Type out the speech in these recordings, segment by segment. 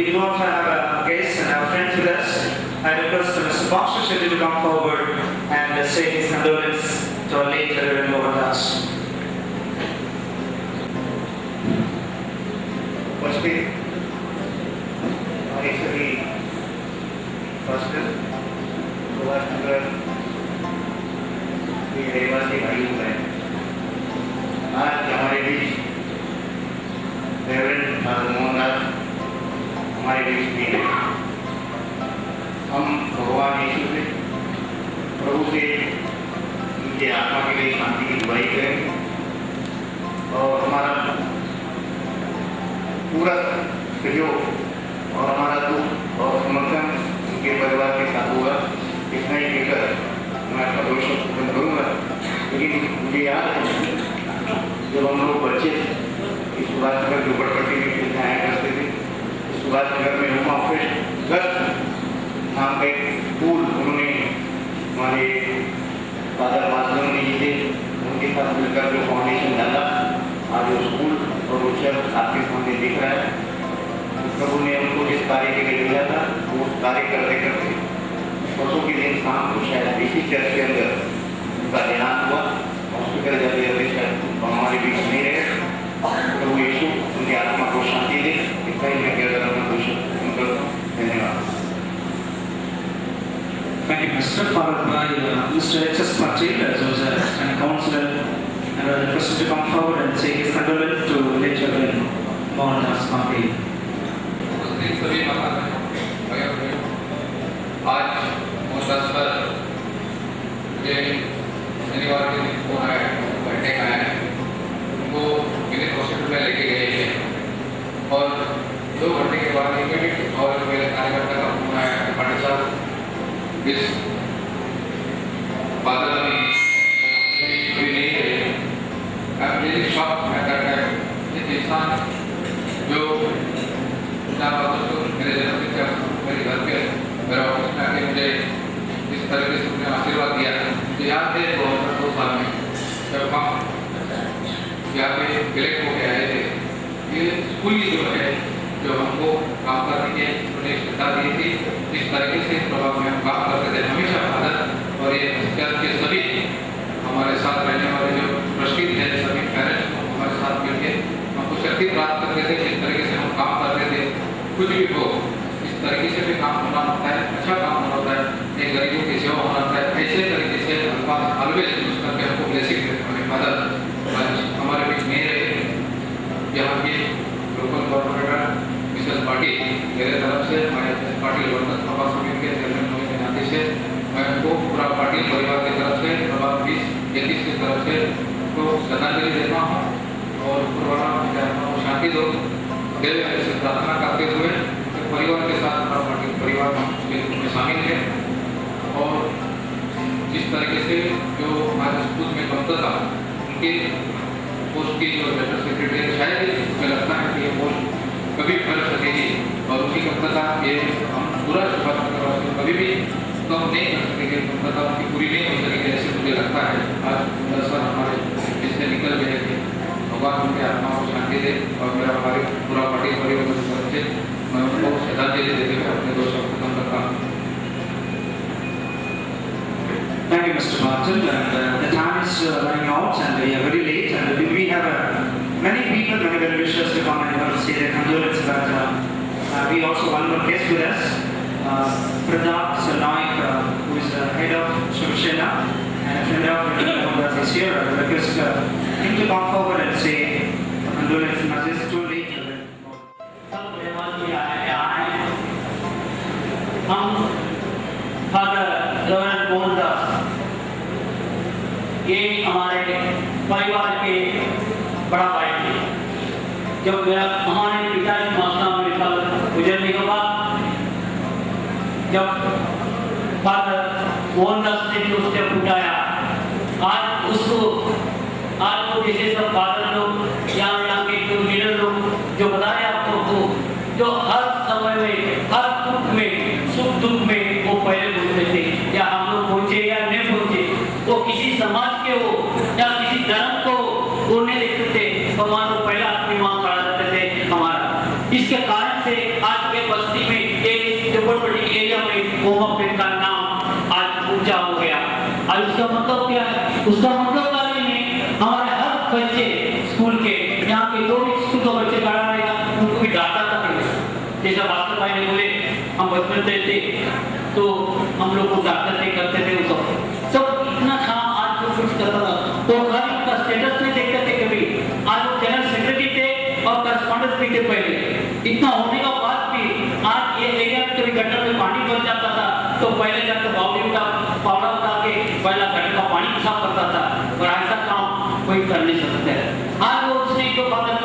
we do not have a guest and our friends with us. I request Mr. Bhaskar Shetty to come forward and say his condolence to our late Reverend Mohandas. उपस्थित हमारे सभी hostel Subhash Nagar के रहवासी भाइयों बहन, आज हमारे बीच reverend Mohandas हमारे बीच में है। हम भगवान यीशु से प्रभु से उनके आत्मा के लिए शांति की दुआई करें और हमारा पूरा सहयोग और हमारा दुख और समर्थन उनके परिवार के साथ होगा। इतना ही कहकर मैं आपका भविष्य खत्म करूँगा। लेकिन मुझे याद है जब हम लोग बच्चे इस सुभाषनगर झोपड़पट्टी में खेलने आया करते थे, इस सुभाषनगर में होम ऑफिस गर्ल्स नाम का एक स्कूल उन्होंने हमारे फादर मास्टर जी थे, उनके साथ मिलकर जो फाउंडेशन डाला, आज वो स्कूल और वो चर्च आपके सामने दिख रहा है। प्रभु ने उनको जिस कार्य के लिए दिया था वो उस कार्य करते करते परसों के दिन शाम को शायद इसी चर्च के अंदर उनका देहांत हुआ। हॉस्पिटल जाते जाते शायद हमारे बीच नहीं रहे। प्रभु यीशु उनकी आत्मा को शांति दे। इतना ही मैं कहकर अपना क्वेश्चन करता हूँ। धन्यवाद। Thank you, Mr. Followed by Mr. H.S. Patil, as was a counselor, and I request him to come forward and say his condolence to late Reverend Mohandas Patil. सभी माता बहनों, आज मोहनदास सर मुझे शनिवार के दिन फोन आया, बैठने का आया, उनको विनित हॉस्पिटल में लेके गए थे और 2 घंटे के बाद इमीडिएट और मेरे कार्यकर्ता का फोन आया कि पाटिल साहब इस बादल में कोई नहीं है। I am really shocked at that time. एक इंसान जो मेरे जन्मदिन के मेरे घर पे मेरा ऑफिस में आके मुझे इस तरीके से उन्हें आशीर्वाद दिया। मुझे याद है 2002 साल में जब हम यहाँ पे इलेक्ट होके आए थे, ये स्कूल जो है जो हमको काम करने के उन्हें श्रद्धा दी थी। इस तरीके से प्रभाव में हम काम करते थे हमेशा फादर और ये चर्च के सभी हमारे साथ रहने वाले जो ट्रस्टी थे, सभी पेरेंट्स को हमारे साथ मिलकर हमको शक्ति प्राप्त करते थे। इस तरीके से हम काम करते थे। कुछ भी हो इस तरीके से भी काम होना होता है, अच्छा काम होना होता है, एक गरीबों की सेवा होना होता है। ऐसे तरीके से ऑलवेज यूज करके हमको ब्लेसिंग देते हमें फादर हमारे बीच नहीं रहे। यहाँ के लोकल कॉर्पोरेटर मिसेस पाटिल मेरे तरफ से हमारे पाटिल वर्कर्स प्रभाव समिति के चेयरमैन होने के नाते से मैं उनको पूरा पाटिल परिवार की तरफ से प्रभाव 20-31 की तरफ से उनको श्रद्धांजलि देता हूँ और पूर्वाला को शांति दो देव से प्रार्थना करते हुए परिवार के साथ पाटिल परिवार में शामिल है। और जिस तरीके से जो हमारे स्कूल में बनता था उनके पोस्ट की जो जनरल सेक्रेटरी शायद मुझे लगता है कि ये पोस्ट कभी कर सकेगी और उसी कमतता ये हम पूरा सुभाषनगर कभी भी कम नहीं कर सकेंगे। कमतता उनकी पूरी नहीं हो सकेगी ऐसे मुझे लगता है। आज सर हमारे इससे निकल गए थे, भगवान उनके आत्मा को शांति दे और मेरा हमारे पूरा पाटिल परिवार की तरफ से मैं उनको श्रद्धांजलि देते हुए अपने 2 शब्द खत्म करता हूँ। Thank you, Mr. Patil. And the time is running out and we are very late and we have many people, many well-wishers to come and say their condolence, but we also one more guest with us, Pradap Sarnaik, who is the head of Shivsena and a friend of Mohandas is here. I request him to come forward and say condolence messages to late. हम father reverend Mohandas ये हमारे परिवार के बड़ा भाई थे। जब मेरा हमारे पिताजी मास्टर मेरे साथ गुजरने के बाद जब फादर मोहनदास ने जो स्टेप उठाया, आज वो जैसे सब फादर लोग यहाँ के जो लीडर लोग जो बता रहे आपको जो हर समय में हर दुख में सुख दुख में वो पहले बोलते थे, या हम लोग पहुंचे या नहीं पहुंचे, वो किसी समाज के हो या किसी धर्म को वो नहीं देखते थे, भगवान को पहला आदमी वहाँ खड़ा रहते थे हमारा। इसके कारण से से आज के बस्ती में एक झोपड़पट्टी एरिया में होम ऑफ का नाम आज ऊंचा हो गया। और उसका मतलब क्या है? उसका मतलब वाले में हमारे हर बच्चे स्कूल के, यहाँ के जो भी स्कूल का बच्चे पढ़ा रहेगा उनको भी डांटा था। जैसा मास्टर भाई ने बोले, हम बचपन से थे तो हम लोग को डांटते थे, करते थे, सब इतना काम आज जो कुछ करता था तो खाली उनका स्टेटस नहीं देखते थे कभी। आज वो जनरल सेक्रेटरी थे और करस्पॉन्डेंट भी थे पहले। इतना होने के बाद भी आज ये एरिया में कभी गटर में पानी भर जाता था तो पहले जाकर बावड़ी का पावड़ा उठा के पहला गटर का पानी साफ करता था, और ऐसा काम कोई कर नहीं सकता है। आज वो उसने जो फादर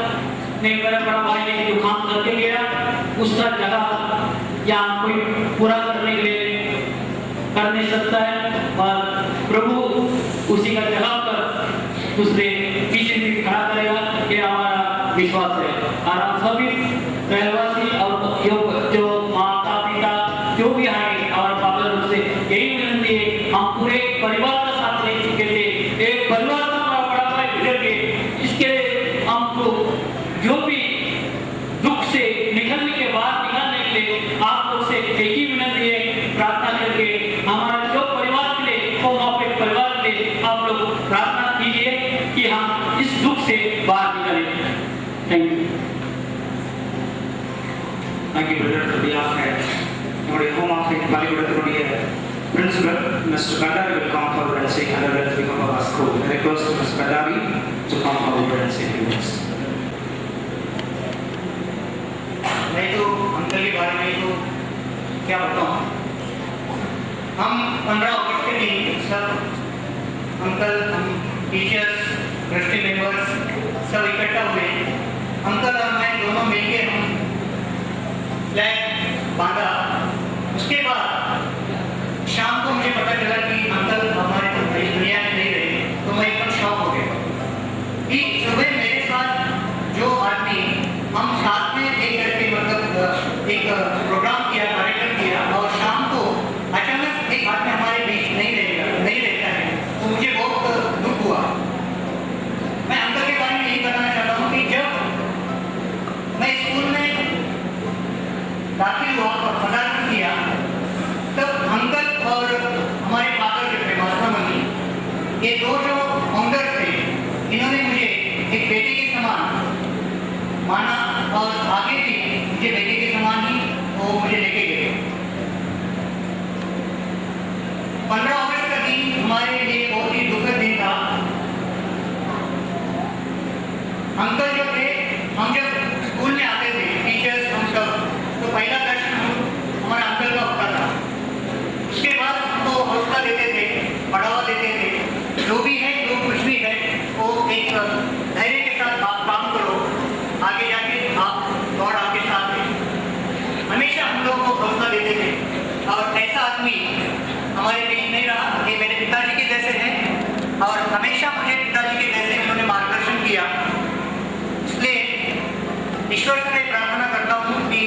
ने, मेरा बड़ा भाई ने जो काम करके गया उसका जगह या कोई पूरा करने के लिए कर नहीं सकता है, और प्रभु उसी का जगह पर दूसरे पीछे भी खड़ा करेगा, ये हमारा विश्वास है। और हम सभी रहवासी और जो माता पिता जो भी आए और बाबा रूप से यही विनती है, हम पूरे परिवार का साथ ले चुके थे, एक परिवार का बड़ा भाई गुजर गए, इसके हमको जो भी दुख से निकलने के बाद निकालने के लिए आप लोग से एक ही विनती है, प्रार्थना करके हमारा जो परिवार के लिए वो अपने परिवार के लिए आप लोग प्रार्थना कीजिए कि हम इस दुख से बाहर निकलें। Thank you. Thank you, brother, to be honored. நம்முடைய ஹோம் ஆஃபீஸ் பள்ளிக்கூடத்தினுடைய principal mister Kandari will come forward and say condolences to become our school. I request Mr. Kandari to come forward and say few words. मैं तो uncle के बारे में तो क्या बताऊं। हम 15 अगस्त के दिन सब अंकल, हम टीचर्स, ट्रस्टी मेंबर्स सब इकट्ठा हुए। अंकल और मैं दोनों मिलके हम फ्लैग बांधा। उसके बाद शाम को मुझे पता चला कि अंकल हमारे इस दुनिया में नहीं रहे, तो मैं एकदम शॉक हो गया कि सुबह मेरे साथ जो आदमी हम साथ में एक करके मतलब एक प्रोग्राम किया, कार्यक्रम किया, और शाम को अचानक एक आदमी हमारे बीच नहीं रहता है, तो मुझे बहुत दुख हुआ। मैं अंकल के बारे में यही बताना चाहता हूँ कि जब मैं स्कूल में दाखिल हुआ और पदार्पण किया तब अंकल और हमारे फादर जो थे महात्मा गांधी, ये दो जो फाउंडर थे, इन्होंने मुझे एक बेटे के समान माना और आगे भी मुझे बेटे के समान ही वो मुझे लेके गए। 15 अगस्त का दिन हमारे लिए बहुत ही दुखद दिन था। अंकल जो थे, हम जब स्कूल में आते थे टीचर्स हम सब, तो पहला दर्शन हमारे अंकल का होता था। उसके बाद हमको हौसला देते थे, बढ़ावा देते थे, जो भी है जो कुछ भी है वो एक धैर्य के साथ आप काम करो, आगे जाके आप गॉड आपके साथ है, हमेशा हम लोग को हौसला देते थे। और ऐसा आदमी हमारे बीच नहीं रहा, ये मेरे पिताजी के जैसे हैं और हमेशा मुझे पिताजी के जैसे उन्होंने मार्गदर्शन किया। इसलिए ईश्वर से मैं प्रार्थना करता हूँ कि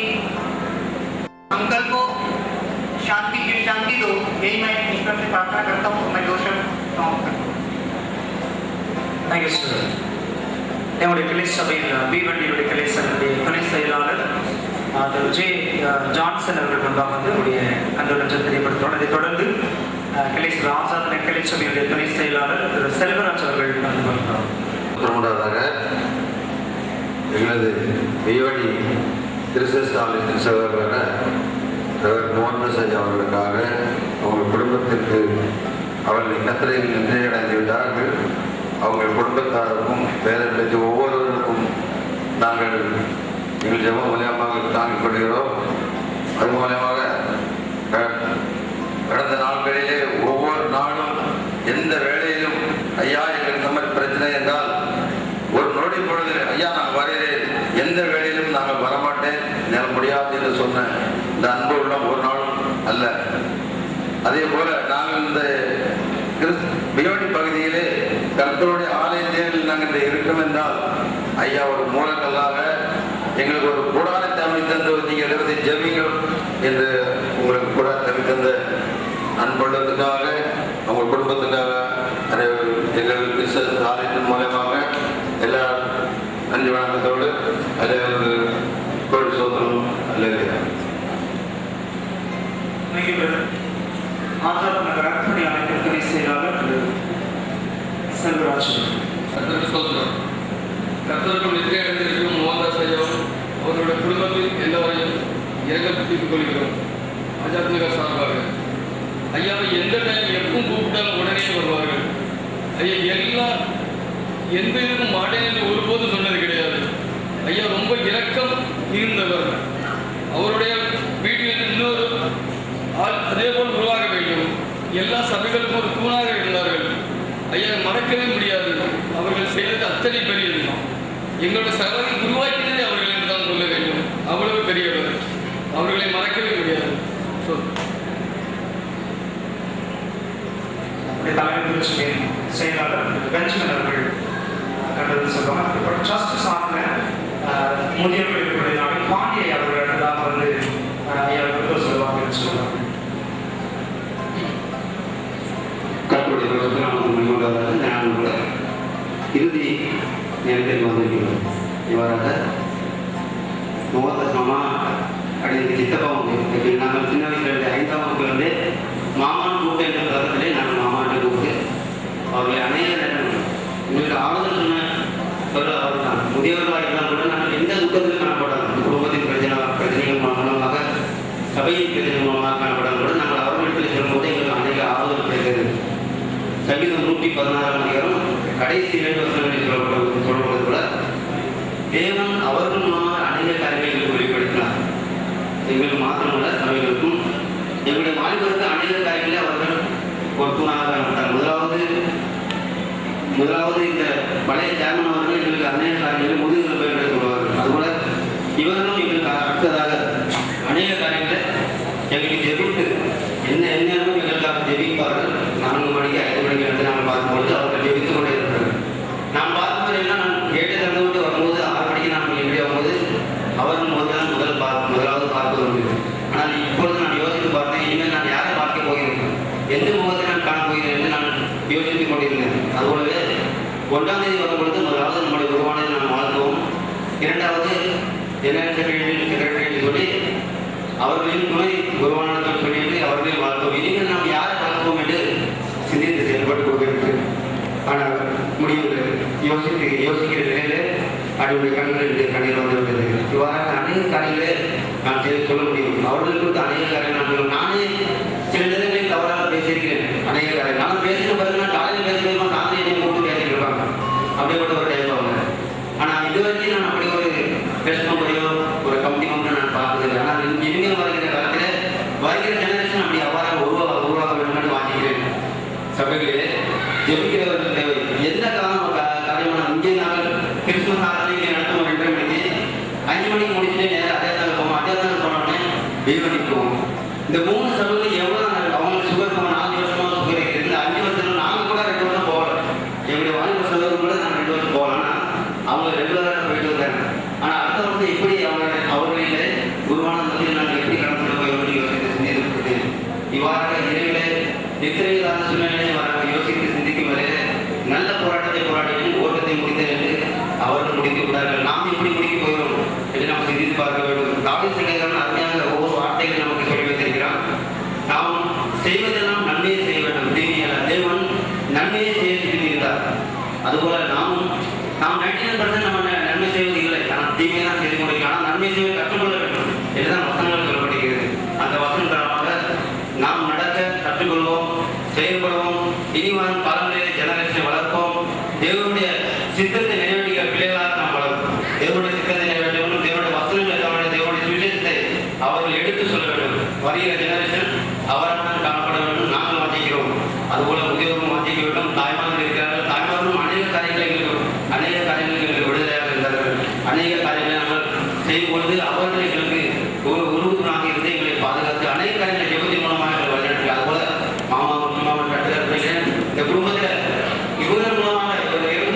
अंकल को शांति दो, यही मैं ईश्वर से प्रार्थना करता हूँ। मैं 2 शब्द समाप्त करता हूँ। Thank you, sir. நம்முடைய கிளை சபையில் பீவண்டியுடைய கிளை சபையுடைய துணை செயலாளர் திரு ஜே ஜான்சன் அவர்கள் முன்பாக வந்து நம்முடைய கண்டோலன்ஸை தெரியப்படுத்துகிறோம். இதைத் தொடர்ந்து கிளை ஆசாதனை கிளை சபையுடைய துணை செயலாளர் திரு செல்வராஜ் அவர்கள் கலந்து கொள்கிறார். முதலாவதாக எங்களது பீவண்டி திருச்சாலையின் சகோதரரான மோகன் பிரசாத் அவர்களுக்காக அவங்க குடும்பத்திற்கு அவர்கள் கத்திரையில் நின்றையடைந்து விட்டார்கள். அவங்க குடும்பத்தாருக்கும் வேதனைக்கு ஒவ்வொருவருக்கும் நாங்கள் எங்கள் ஜெபம் மூலியமாக தாங்கிக் கொள்கிறோம். அது மூலமாக கடந்த நாட்களிலே ஒவ்வொரு நாளும் எந்த வேளையிலும் ஐயா எங்களுக்கு இந்த மாதிரி பிரச்சனை என்றால் ஒரு நொடி பொழுது ஐயா நான் வருகிறேன், எந்த வேளையிலும் நாங்கள் வரமாட்டேன், என்னால் முடியாது என்று சொன்ன இந்த அன்பு உள்ளம் ஒரு நாளும் அல்ல. அதே போல நாங்கள் இந்த பியோடி பகுதியிலே கர்த்தருடைய ஆலயத்தில் நாங்கள் இருக்கோம் என்றால் ஐயா ஒரு மூலக்கல்லாக எங்களுக்கு ஒரு கூடாரத்தை அமைத்தந்து நீங்கள் எழுதி ஜெபிங்கள் என்று உங்களுக்கு கூட தந்த அன்புள்ளதுக்காக உங்கள் குடும்பத்துக்காக எங்கள் ஆலயத்தின் மூலமாக எல்லா நன்றி வணக்கத்தோடு அதே கோடி சோதனம் children. கர்த்தருக்கு ஸ்தோத்திரம். கர்த்தருக்கும் நித்திரை அடைந்திருக்கும் மோகன்தாஸ் ஐயாவும் அவர்களுடைய குடும்பத்தில் எல்லோரையும் இரங்கல் கொள்கிறோம். ஆஜாத்மிகா சார்பாக ஐயாவை எந்த டைம் எப்பவும் கூப்பிட்டாலும் உடனே வருவார்கள். ஐயா எந்த இதுக்கும் மாட்டேன் என்று ஒருபோதும் சொன்னது கிடையாது. ஐயா ரொம்ப இரக்கம் இருந்தவர். அவருடைய வீட்டில் இன்னொரு ஆள் அதே போல் உருவாக வேண்டும். எல்லா சபைகளுக்கும் ஒரு தூணாக இருந்தார்கள். ஐயா மறக்கவே முடியாது. அவர்கள் செய்தது அத்தனை பெரியது. எங்களோட சபையை உருவாக்கினதே அவர்கள் என்று தான் சொல்ல வேண்டும். அவ்வளவு பெரியவர். அவர்களை மறக்கவே முடியாது. தலைமை திருச்சியின் செயலாளர் பெஞ்சமின் அவர்கள் கண்டது சொல்லுவாங்க. இப்போ ட்ரஸ்ட் சார்ந்த முதியோர்களுடைய நாடு பாண்டியை அவர்கள் இடத்துல வந்து ஐயாவுக்கு சொல்லுவாங்கன்னு சொல்லுவாங்க. கர்த்தருடைய நமக்கு மகிழ்வுள்ளதாக இந்த நாள் கூட இறுதி நேரத்தில் வந்திருக்கிறோம். இவ்வாறாக மோகன்தாஸ் மாமா அப்படி சித்தப்பா வந்து நாங்கள் சின்ன வயசுலேருந்து 5ஆம் வகுப்புலேருந்து மாமான்னு கூப்பிட்டு என்ற பதத்திலே நாங்கள் மாமா என்று கூப்பிட்டு அவர்களை அநேக நேரம் எங்களுக்கு ஆறுதல் சொன்ன அவர் தான். முதியவர்களாக இருந்தால் கூட நாங்கள் எந்த துக்கத்திலும் காணப்படாது. குடும்பத்தின் பிரச்சனைகள் மூலமாக சபையின் பிரச்சனை மூலமாக காணப்படாது கூட நாங்கள் அவர்களிடத்தில் சொல்லும்போது எங்களுக்கு அநேக ஆறுதல் கிடைத்தது. சங்கீதம் 116ஆம் அதிகாரம் கடைசி 2 வசனங்களில் சொல்லப்படுவது கூட தேவன் அவர்கள் மூலமாக அநேக காரியங்களை வெளிப்படுத்தினார். எங்களுக்கு மாத்திரமல்ல சபைகளுக்கும் எங்களுடைய வாலிபருக்கு அநேக காரியங்களை அவர்கள் ஒரு தூணாக காணப்பட்டார். முதலாவது இந்த பழைய சேர்மன் அவர்கள் எங்களுக்கு அநேக காரியங்களை முதுகில் போய் சொல்வார்கள். அதுபோல இவர்களும் எங்களுக்கு அடுத்ததாக அநேக காரியங்களை எங்களுக்கு ஜெபித்து எந்நேரமும் எங்களுக்காக ஜெபிப்பார்கள். 4 மணிக்கு 5 மணிக்கு வந்து நாங்கள் பார்க்கும்பொழுது அவர்கள் ஜெபித்துக் கொண்டே இருக்கிறார்கள். நான் பார்க்கும்போது எல்லாம் நான் கேட்டு தந்து விட்டு வரும்போது 6 மணிக்கு நான் எப்படி வரும்போது அவர்கள் முதல்தான் முதலாவது பார்க்க வந்தது. ஆனால் இப்பொழுது நான் யோசித்து பார்த்தேன், இனிமேல் நான் யாரை பார்க்க போகிறேன், எந்த முகத்தை நான் காண போகிறேன் என்று நான் யோசித்துக் கொண்டிருந்தேன். அதுபோலவே 1ஆம் தேதி வரும்பொழுது முதலாவது நம்முடைய உருவானதை நாம் வாழ்த்துவோம். 2வது ஜெனரல் செக்ரட்டரி சொல்லி அவர்களின் துணை உருவானர்கள் சொல்லிட்டு அவர்களையும் வாழ்த்துவோம். இனிமேல் நாம் யாரை பார்ப்போம் என்று சிந்தித்து செயல்பட்டு கொண்டிருக்கிறேன். ஆனால் முடிவுகள் யோசிக்கிற நிலையிலே அவருடைய கண்களில் கண்ணீர் வந்துவிட்டது. இவ்வாறாக அநேக காரியங்களே நான் சொல்ல முடியும். அவர்களுக்கு அநேக காரியங்கள் நானே சில நேரங்களில் தவறாக பேசியிருக்கிறேன். அநேக காரியம் நான் பேசின பிறகு நான் காலையில் பேசும்போது நானே என்னை கூட்டு பேசிட்டு இருப்பாங்க. அப்படிப்பட்ட ஒரு டைம் அவங்க. ஆனால் இதுவரைக்கும் நான் அப்படி ஒரு பேச முறையோ ஒரு கமிட்டி மெம்பரை நான் பார்க்குறது. ஆனால் இனிமேல் வருகிற ஜெனரேஷன் அப்படி அவ்வாறாக உருவாக வேண்டும் என்று வாங்கிக்கிறேன். சபைகளிலே ஜெபிக்கிறவர்கள் தேவை. எந்த காரியமான இங்கே நாங்கள் கிறிஸ்துமஸ் ஆராதனை நடத்தும் 2:30 மணிக்கு 5 மணிக்கு முடிச்சுட்டு நேரம் அதே போவோம். அதே போனோடனே வீடு போவோம். இந்த 3 சபைகள் எவ்வளோ அவங்களுக்கு சுகர் போவோம். 4 வருஷமாக சுகர் இருக்குது. 5 வருஷத்துல நாங்கள் கூட 2 வருஷம் போகலாம். எங்களுடைய வாழ்க்கை சபைகள் கூட நாங்கள் 2 வருஷம் போகலாம்னா அவங்க ரெகுலராக போயிட்டு வந்தாங்க. ஆனால் அடுத்த வருஷம் எப்படி அவர்களிலே குருவான மத்தியில் நாங்கள் எப்படி கடந்து போய் யோசித்து சிந்தித்து இவ்வாறாக இறைவிலே நித்திரையில்லாத சூழ்நிலையை யோசித்து சிந்திக்கும் வரையிலே நல்ல போராட்டத்தை போராடியும் ஓட்டத்தை முடித்தேன் என்று அவர்கள் முடித்து விட்டார்கள். நாம் எப்படி முடிக்க போகிறோம் என்று நாம் சிந்தித்து பார்க்க வேண்டும். தாவீது சொல்லுகிறான், அருமையாக ஒவ்வொரு வார்த்தைகள் நமக்கு சொல்லி வைத்திருக்கிறான். நாம் செய்வதெல்லாம் நன்மையை செய்ய வேண்டும், தீமையல்ல. தேவன் நன்மையை செய்ய சொல்லியிருந்தார். அதுபோல நாம் 99% நம்ம நன்மை செய்வது இல்லை, ஆனால் தீமையை தான் செய்து கொண்டிருக்கிறோம். ஆனால் நன்மை செய்வதை கற்றுக்கொள்ள வேண்டும் என்றுதான் வசனங்கள் சொல்லப்படுகிறது. அந்த வசனம் காரணமாக நாம் நடக்க கற்றுக்கொள்வோம், செயல்படுவோம். இனிவரும் காலங்களிலே ஜெனரேஷனை வளர்ப்போம். தேவனுடைய சித்தத்தை நிறைவேற்றிய பிள்ளைகளாக நாம் வளர்ப்போம். தேவனுடைய சித்தத்தை நிறைவேற்றவும் தேவனுடைய வசனங்களை தேவனுடைய சுவிசேஷத்தை அவர்கள் எடுத்து சொல்ல வேண்டும். வருகிற ஜெனரேஷன் அவரால் காணப்பட வேண்டும். நாங்கள் வாஞ்சிக்கிறோம். அதுபோல முதியோரும் வாஞ்சிக்க வேண்டும். தாய்மார்கள் இருக்கிறார்கள். தாய்மார்களும் அநேக காரியங்களை எங்களுக்கு விடுதலையாக இருந்தார்கள். அநேக காரியங்களை நாங்கள் செய்யும் பொழுது அவர்கள் எங்களுக்கு ஒரு உருவத்தினாக இருந்து எங்களை பாதுகாத்து அநேக காரியங்களை ஜெபத்தின் மூலமாக எங்களை வழிநடத்தி அதுபோல மாமாவும் கட்டுகிறேன். இந்த குடும்பத்தில் இவர்கள் மூலமாக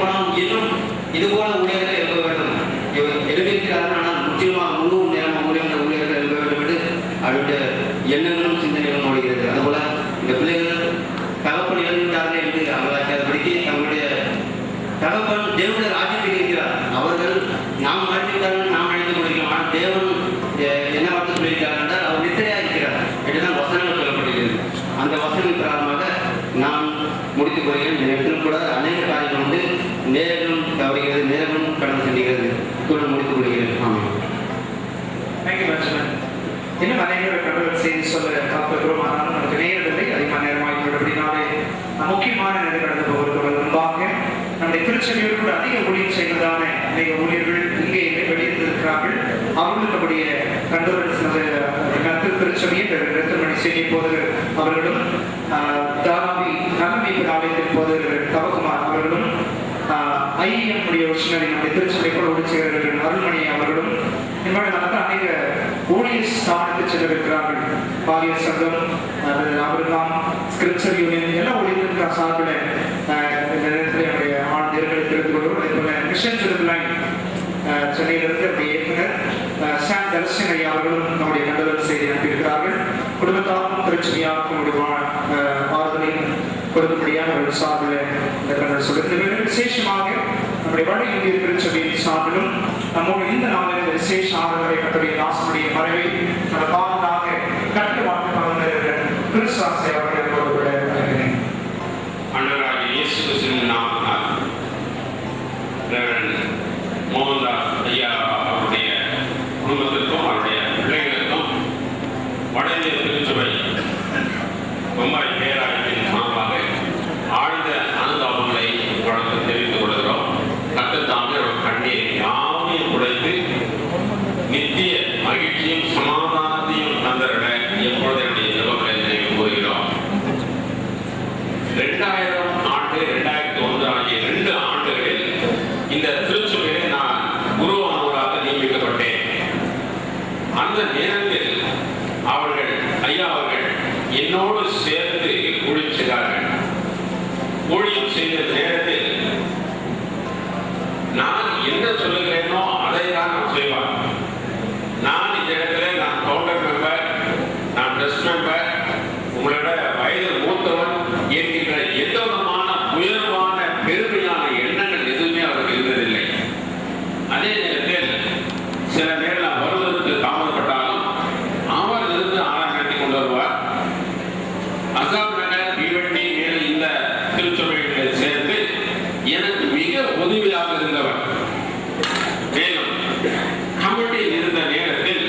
போனாலும் இன்னும் இதுபோல ஊழியர்கள் எழுத வேண்டும். எழுதியிருக்கிறார்கள். ஆனால் முற்றிலுமாக முழு நேரம் ஊழியர்கள் எழுத வேண்டும் என்று அவருடைய எண்ணங்களும் சிந்தனைகளும் ஓடுகிறது. அதுபோல இந்த பிள்ளைகள் தகப்பன் எழுதினார்கள் என்று அவர்களாக்கியபடிக்கு தங்களுடைய தகப்பன் தேவனுடைய ராஜ்யத்தில் இருக்கிறார். அவர்கள் நாம் வாழ்த்திருக்கிறார்கள், நாம் எழுதி கொண்டிருக்கிறோம். ஆனால் தேவன் என்ன வார்த்தை சொல்லியிருக்கிறார் என்றால் அவர் நித்திரையாக இருக்கிறார் என்றுதான் வசனங்கள் சொல்லப்படுகிறது. அந்த வசனம் காரணமாக நான் முடித்துக் கொள்கிறேன். இந்த இடத்தில் கூட அநேக காரியங்கள் வந்து இன்னும் அநேக கடவுள் செய்தி சொல்ல காத்திருக்கிறோம். ஆனாலும் நமக்கு நேரமில்லை, அதிகமான நேரமாகிவிடும். அப்படினாலே முக்கியமான நேரம் கடந்து போவதற்கு முன்பாக நம்முடைய திருச்சபையோடு கூட அதிக ஊழியர் செய்வதான அநேக ஊழியர்கள் இங்கே வெளியிருந்திருக்கிறார்கள். அவர்களும் நம்முடைய கண்டோரன்ஸ் திருச்சபையை ரத்தமணி செய்தி போதகர் அவர்களும், தாராவி நலமீட்பு ஆலயத்தின் போதகர்கள் தவகுமார் அவர்களும், ஐஎம் உறுப்பினரை நம்முடைய திருச்சபைக்குள் ஒழிச்சுகிறார்கள் அருள்மணி அவர்களும், இவ்வாறு நமக்கு அநேக ஊழியர் ஸ்தானத்துக்கு சென்றிருக்கிறார்கள். பாலியல் சங்கம், அவர்தான் ஸ்கிரிப்சர் யூனியன் எல்லா ஊழியர்களுக்கு சார்பில் இந்த நேரத்தில் என்னுடைய ஆழ்ந்தேர்களை தெரிந்து கொள்வோம். அதே போல மிஷன் திருவிழாய் சென்னையிலிருந்து நம்முடைய இயக்குனர் சாம் தர்ஷன் ஐயா அவர்களும் நம்முடைய கண்டவர் செய்தி அனுப்பியிருக்கிறார்கள். குடும்பத்தாருக்கும் திருச்சபையாருக்கும் ஆறுதலையும் கொடுக்கும்படியாக அவர்கள் சார்பில் இந்த கண்டவர் சொல்லியிருக்கிறார்கள். விசேஷமாக நம்முடைய வட இந்திய திருச்சபையின் சார்பிலும் நம்மோடு இந்த நாளில் இந்த விசேஷ ஆறுதலை கட்டுடைய தாசனுடைய மறைவை நம்ம பாதுகாக்க கட்டுவாக்க பகிர்ந்தவர்கள் கிறிஸ்தாசை அவர்கள் கூட வருகிறேன். அண்ணராக இயேசு கிறிஸ்துவின் நாமத்தினால் ரெவரண்ட் மோகன்தாஸ் ஐயா அவருடைய குடும்பத்திற்கும் அவருடைய பிள்ளைகளுக்கும் வட இந்திய திருச்சபை குமரி பேராயத்தின் சார்பாக ஆழ்ந்த அனுதாபங்களை உங்களுக்கு தெரிவித்துக் கொள்கிறோம். கட்டுத்தாங்க கண்ணீர் யாவையும் குறைத்து நித்திய மகிழ்ச்சியும் சமாதானத்தையும் தந்தரிட எப்பொழுது என்னுடைய ஜெபங்களை நினைவு கூறுகிறோம். 2000 ஆண்டு 2001 ஆகிய 2 ஆண்டுகளில் இந்த திருச்சபையிலே நான் குருவானவராக நியமிக்கப்பட்டேன். அந்த நேரத்தில் அவர்கள் ஐயா அவர்கள் என்னோடு சேர்ந்து ஊழியம் செய்தார்கள். ஊழியம் செய்த நேரத்தில் நான் என்ன சொல்லுகிறேனோ அதை தான் நான் செய்வார். நான் இந்த இடத்துல நான் கவுண்டர் மெம்பர், நான் ட்ரஸ்ட் மெம்பர், உங்களோட வயது மூத்தவன் என்கின்ற எந்த விதமான உயர்வான பெருமையான எண்ணங்கள் எதுவுமே அவருக்கு இருந்ததில்லை. அதே நேரத்தில் சில நேரம் வருவதற்கு தாமதப்பட்டாலும் அவர் இருந்து ஆராய்ச்சி கொண்டு வருவார். அசாம் நகர் தீவட்டி மேல் இந்த திருச்சபைகளில் சேர்ந்து எனக்கு மிக உதவியாக இருந்தவர். மேலும் கமிட்டியில் இருந்த நேரத்தில்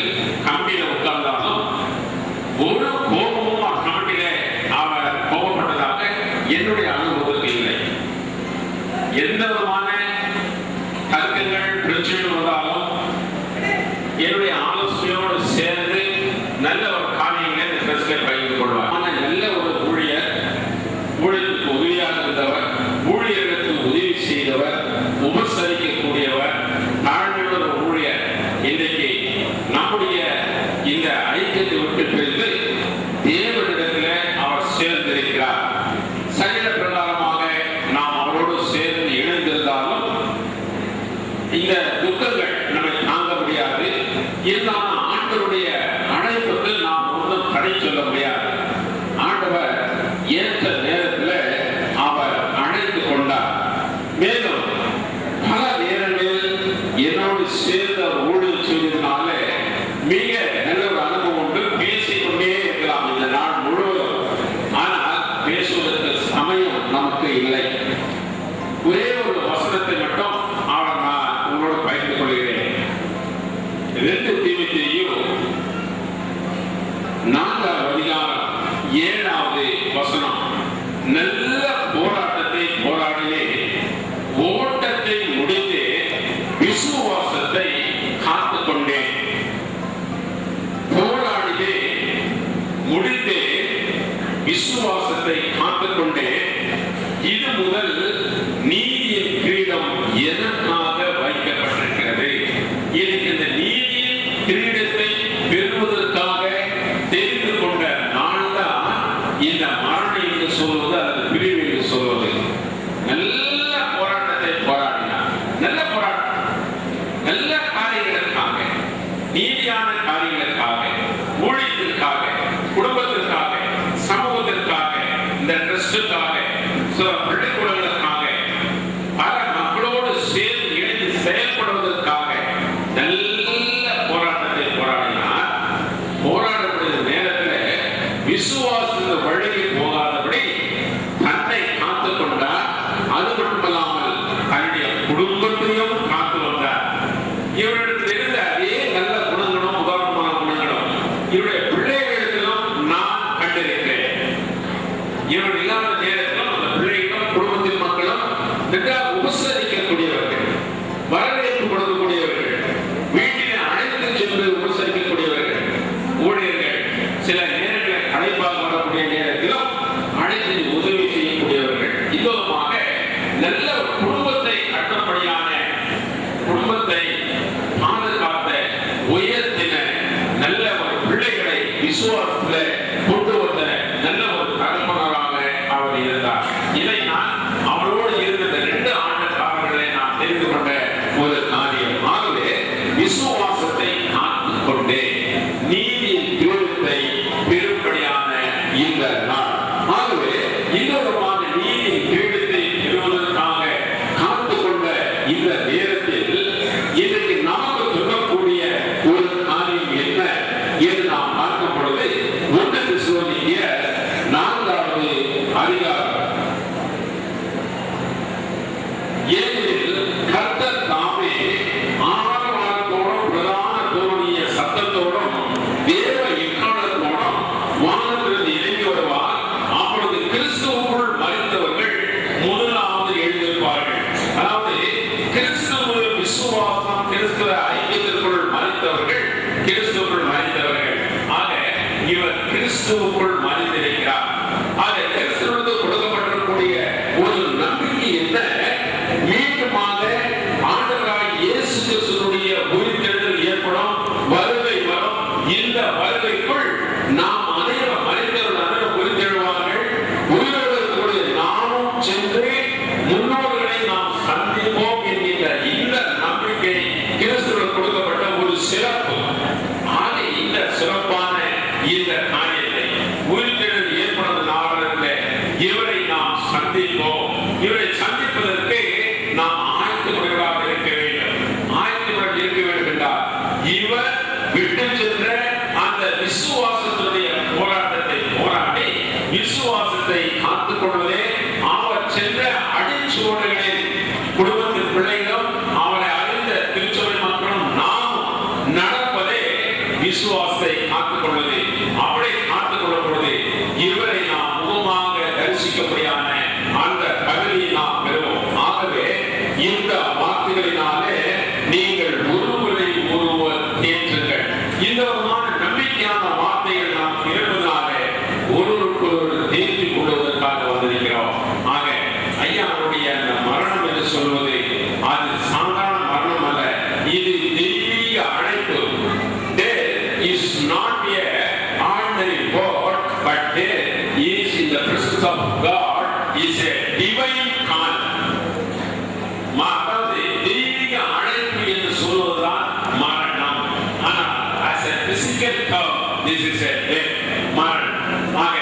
கமிட்டியில் உட்கார்ந்தாலும் ஒரு கோபமும் கமிட்டியில அவர் கோபப்பட்டதாக என்னுடைய அனுபவத்தில் இல்லை. எந்த விதமான தர்க்கங்கள் பிரச்சனைகள் வந்தாலும் என்னுடைய ஆலோசனையோடு சேர்ந்து நல்ல ஒரு காரியங்களை பகிர்ந்து கொள்வார். ஆனால் நல்ல ஒரு ஊழியருக்கு உதவியாக இருந்தவர், ஊழியர்களுக்கு உதவி செய்தவர், உபசரிக்கக்கூடியவர், தாழ்மையுள்ள ஊழியர். இன்றைக்கு நம்முடைய இந்த ஐக்கியத்தை விட்டு பிரிந்து தேவனிடத்தில் அவர் சேர்ந்திருக்கிறார். சரீர பிரகாரமாக நாம் அவரோடு சேர்ந்து இணைந்திருந்தாலும் இந்த துக்கங்கள் நம்மை தாங்க முடியாது. இருந்தாலும் ஆண்டவருடைய அழைப்புக்கு நாம் ஒன்றும் தடை சொல்ல முடியாது. ஆண்டவர் ஏற்ற நேரத்தில் அவர் அழைத்து கொண்டார். மேலும் பல நேரங்களில் என்னோடு சேர்ந்த ஊழியர் செய்வதனால மிக நல்ல ஒரு அனுபவம் உண்டு. பேசிக்கொண்டே இருக்கலாம் இந்த நாள் முழுவதும். ஆனால் பேசுவதற்கு சமயம் நமக்கு இல்லை. ஒரே ஒரு வசனத்தை மட்டும் நான் உங்களோடு பகிர்ந்து கொள்கிறேன். 2 தீமோத்தேயு 4ஆம் அதிகாரம் 7வது வசனம். நல்ல போராட்டத்தை போராடினேன், ஓட்டத்தை முடித்து விசுவாசத்தை காத்துக் கொண்டேன். போராடினே முடித்து விசுவாசத்தை காத்துக் கொண்டேன். இது முதல் நீதியின் கிரீடம் எனக்காக வைக்கப்பட்டிருக்கிறது. எனக்கு இந்த நீதியின் கிரீடத்தை பெறுவதற்காக தெரிந்து கொண்ட நான் தான் இந்த மரணம் என்று சொல்வது அது இவருடைய பிள்ளைகளிடத்திலும் நான் கண்டிருக்கிறேன். இவர் இல்லாத நேரத்திலும் அந்த பிள்ளைகளும் குடும்பத்தின் மக்களும் உபசரிக்கக்கூடியவர்கள், வரவேற்பு கொடுக்கக்கூடியவர்கள், வீட்டிலே அழைத்து சென்று உபசரிக்கக்கூடியவர்கள், ஊழியர்கள் சில நேரங்களில் அழைப்பாக வரக்கூடிய நேரத்திலும் அழைத்து உதவி செய்யக்கூடியவர்கள். இதுமாக நல்ல குடும்பத்தை அட்டப்படியான குடும்பத்தை பாதுகாத்த உயர்த்தின நல்ல ஒரு பிள்ளைகளை விசுவாசத்தில் கொண்டு வந்த நல்ல ஒரு தகப்பனராக அவர் இருந்தார். இதை நான் அவரோடு இருந்த 2 ஆண்டு காலங்களை நான் தெரிந்து கொண்ட ஒரு காரியம். ஆகவே விசுவாசத்தை காத்துக் கொண்டே நீதியின் தீர்த்தை பெரும்படியான இந்த நாள். ஆகவே இன்னொருமான நீதியின் தீர்த்தை பெறுவதற்காக காத்துக்கொண்ட இந்த நேரத்தில் இன்றைக்கு நமக்கு சொல்லக்கூடிய ஒரு காரியம் என்ன என்று நாம் பார்க்கும் பொழுது 1 தெசலோனிக்கேயர் 4வது அதிகாரம். ஏனெனில் கர்த்தர் தாமே ஆரவாரத்தோடும் பிரதான தோரணிய சத்தத்தோடும் தேவ எக்காலத்தோடும் வானத்திலிருந்து இறங்கி வருவார். அப்பொழுது கிறிஸ்துவுக்குள் மரித்தவர்கள் முதலாவது எழுந்திருப்பார்கள். அதாவது கிறிஸ்துவ விசுவாசம், கிறிஸ்துவ ஐக்கியத்திற்குள் மரித்தவர்கள், கிறிஸ்துவுக்குள் மரித்தவர்கள். ஆக இவர் கிறிஸ்துவுக்குள் மரித்திருக்கிறார். ஆக கிறிஸ்துவுக்கு கொடுக்கப்பட்டிருக்கக்கூடிய ஒரு நம்பிக்கை என்ன? மீண்டுமாக ஆண்டவராகிய இயேசு கிறிஸ்துவுடைய உயிர்த்தெழுதல் ஏற்படும், வருகை வரும். இந்த வருகைக்குள் நாம் அனைவரும் மரித்தவர்கள் அனைவரும் உயிர்த்தெழுவார்கள். உயிரோடு நாமும் சென்று முன்னோர்களை நாம் சந்திப்போம் என்கின்ற இந்த நம்பிக்கை கிறிஸ்துவுக்கு கொடுக்கப்பட்ட ஒரு சிறப்பு. ஆக இந்த சிறப்பான இந்த காரியத்தை உயிர்த்தெழுதல் ஏற்படுத்த நாளில் இவரை நாம் சந்திப்போம். இவரை சந்திப்பதற்கு நாம் ஆயத்தமாக இருக்க வேண்டும். ஆயத்தமாக இருக்க வேண்டும் என்றால் இவர் விட்டு சென்ற அந்த விசுவாசத்துடைய போராட்டத்தை போராடி விசுவாசத்தை காத்துக் கொள்வதே அவர் சென்ற அடிச்சுவடுகளில் குடும்பத்தின் பிள்ளைகளும் அவரை அறிந்த திருச்சபை மக்களும் நாம் நடப்பதே விசுவாசத்தை காத்துக் கொள்வது. அவரை காத்துக் கொள்ளும் பொழுது இவரை நாம் முகமாக தரிசிக்கப்படியான அந்த தகுதியை நாம் பெறுவோம். ஆகவே இந்த வார்த்தைகளினாலே நீங்கள் ஒருவரை ஒருவர் தேற்றுங்கள். இந்த விதமான நம்பிக்கையான வார்த்தைகள் நாம் இருப்பதனாலே ஒருவருக்கொருவர் தேற்றிக் கொள்வதற்காக வந்திருக்கிறோம். ஆக ஐயாவுடைய அந்த மரணம் என்று சொல்வது அது சாதாரண மரணம் அல்ல, இது தெய்வீக அழைப்பு. Death is not a ordinary word, but death is in the presence of God is a divine call. அதாவது தெய்வீக அழைப்பு என்று சொல்வதுதான் மரணம். ஆனால் as a physical term, this is a death, மரணம். ஆக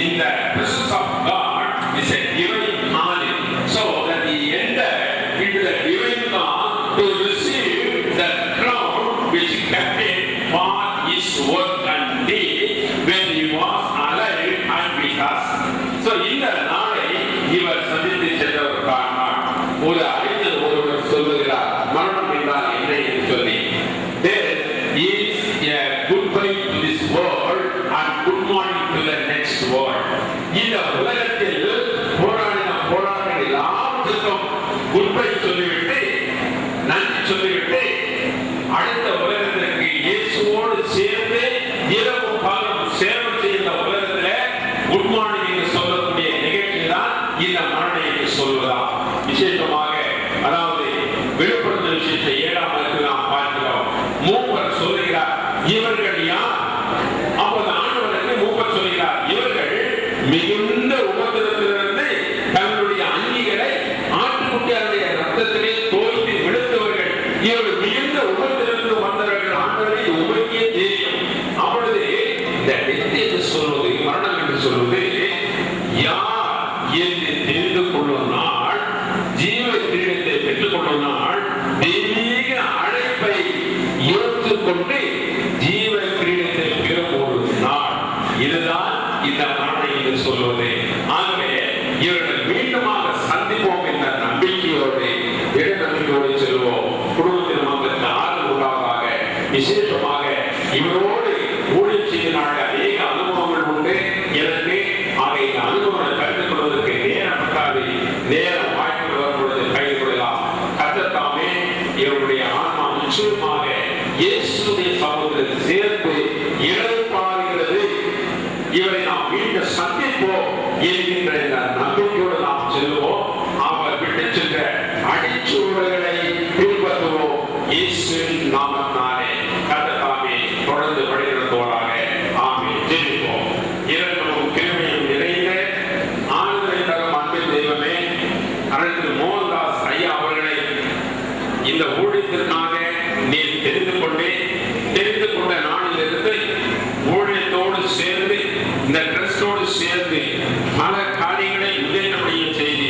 இந்த presence of God is a divine calling, so that he entered into the divine call to receive the crown which kept him for his work and deed when he was alive and with us. So இந்த நாளை இவர் சந்தித்து சென்ற ஒரு காரணம். ஒரு அறிஞர் ஒருவர் சொல்லுகிறார், மரணம் என்றால் என்ன என்று சொல்லி. Death is a goodbye to this world and good morning to the next world. இந்த உலகத்தில் போராடின போராட்டங்கள் எல்லாத்துக்கும் குட்பை சொல்லிவிட்டு நன்றி சொல்லிவிட்டு அடுத்த உலகத்திற்கு இயேசுவோடு சேர்ந்து இரவு பகலும் சேவை செய்த உலகத்தில் குட் மார்னிங் என்று சொல்லக்கூடிய நிகழ்ச்சி தான் இந்த மரணம் என்று சொல்வதா. விசேஷமாக அதாவது விழுப்புரத்து விஷயத்தை 7ஆம் வகுப்பில் நாம் பார்க்கிறோம். மூப்பர் சொல்லுகிறார், இவர்கள் யார்? அப்போது ஆண்டவருக்கு மூப்பர் சொல்லுகிறார், இவர்கள் மிகுந்த உபத்திரத்திலிருந்து தங்களுடைய அங்கிகளை ஆட்டுக்குட்டியாருடைய ரத்தத்திலே தோய்த்து விழுத்தவர்கள். இவர்கள் மிகுந்த உபத்திரத்திலிருந்து வந்தவர்கள். ஆண்டவரை உபத்தியே தெரியும். அப்பொழுது இந்த டெத் என்று சொல்வது, மரணம் என்று சொல்வது யார் என்று தெரிந்து கொள்ளும் நாள், ஜீவ கிரீடத்தை பெற்றுக் கொள்ளும் நாள், தெய்வீக அழைப்பை ஏற்றுக்கொண்டு ஜீவ கிரீடத்தை பெறும் ஒரு நாள். இதுதான் இந்த மரணம் என்று சொல்வது. ஆகவே இவர்கள் மீண்டுமாக சந்திப்போம் என்ற நம்பிக்கையோடு நம்பிக்கையோடு செல்வோம். குடும்பத்தின் மக்களுக்கு ஆதரவு உண்டாவதாக. விசேஷமாக இவரோடு ஊழியம் இருக்கின்ற இந்த நம்பிக்கையோடு நாம் செல்வோம். அவர் விட்டு சென்ற அடிச்சூழல்களை பின்பற்றுவோம். இயேசுவின் நாமத்தினாலே கர்த்தர் தொடர்ந்து வழிநடத்துவாராக. ஆமென். ஜெபிப்போம். இரக்கமும் கிருபையும் நிறைந்த ஆண்டவரை தரும் அன்பின் தெய்வமே, அருள் மோகன்தாஸ் ஐயா அவர்களை இந்த ஊழியத்திற்காக நீர் தெரிந்து கொண்ட நாளிலிருந்து ஊழியத்தோடு சேர்ந்து இந்த ட்ரஸ்டோடு சேர்ந்து பல காரியங்களை முன்னேற்றப்படிய செய்து